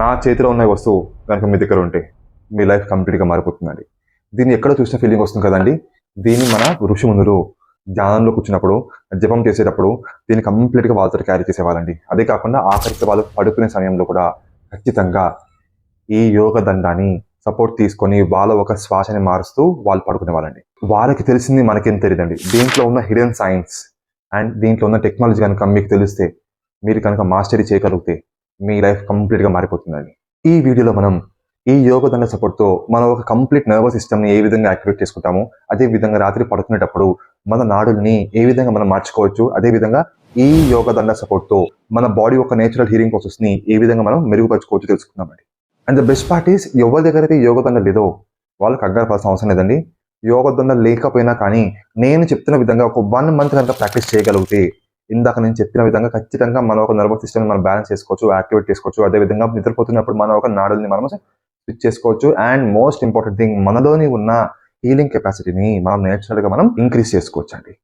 నా చేతిలో ఉన్న వస్తువు కనుక మీ దగ్గర ఉంటే మీ లైఫ్ కంప్లీట్గా మారిపోతుందండి. దీన్ని ఎక్కడ చూసిన ఫీలింగ్ వస్తుంది కదండి. దీన్ని మన ఋషిమునులు ధ్యానంలో కూర్చున్నప్పుడు, జపం చేసేటప్పుడు దీన్ని కంప్లీట్గా వాళ్ళతో క్యారీ చేసేవాళ్ళండి. అదే కాకుండా ఆఖరికి వాళ్ళు పడుకునే సమయంలో కూడా ఖచ్చితంగా ఈ యోగ దండాన్ని సపోర్ట్ తీసుకొని వాళ్ళ ఒక శ్వాసని మారుస్తూ వాళ్ళు పడుకునే వాళ్ళండి. వాళ్ళకి తెలిసింది మనకేం తెలియదండి. దీంట్లో ఉన్న హిడెన్ సైన్స్ అండ్ దీంట్లో ఉన్న టెక్నాలజీ కనుక మీకు తెలిస్తే, మీరు కనుక మాస్టరీ చేయగలిగితే మీ లైఫ్ కంప్లీట్గా మారిపోతుందండి. ఈ వీడియోలో మనం ఈ యోగ దండ సపోర్ట్తో మనం ఒక కంప్లీట్ నర్వస్ సిస్టమ్ని ఏ విధంగా యాక్టివేట్ చేసుకుంటాము, అదే విధంగా రాత్రి పడుకునేటప్పుడు మన నాడుల్ని ఏ విధంగా మనం మార్చుకోవచ్చు, అదే విధంగా ఈ యోగ దండ సపోర్ట్తో మన బాడీ యొక్క నేచురల్ హీలింగ్ ప్రాసెస్ని ఏ విధంగా మనం మెరుగుపరచుకోవచ్చు తెలుసుకుందామండి. And the best part is, ఎవరి దగ్గర అయితే యోగ దండ లేదో వాళ్ళు కంగారు పడాల్సిన అవసరం లేదండి. యోగ దండ లేకపోయినా కానీ నేను చెప్తున్న విధంగా ఒక 1 మంత్ కనుక ప్రాక్టీస్ చేయగలిగితే, ఇందాక నేను చెప్పిన విధంగా ఖచ్చితంగా మన ఒక నర్వస్ సిస్టమ్ మనం బ్యాలెన్స్ చేసుకోవచ్చు, యాక్టివేట్ చేసుకోవచ్చు. అదేవిధంగా నిద్రపోతున్నప్పుడు మన ఒక నాడుల్ని మనం స్విచ్ చేసుకోవచ్చు. అండ్ మోస్ట్ ఇంపార్టెంట్ థింగ్, మనలోని ఉన్న హీలింగ్ కెపాసిటీని మనం నేచురల్గా మనం ఇంక్రీజ్ చేసుకోవచ్చు అండి.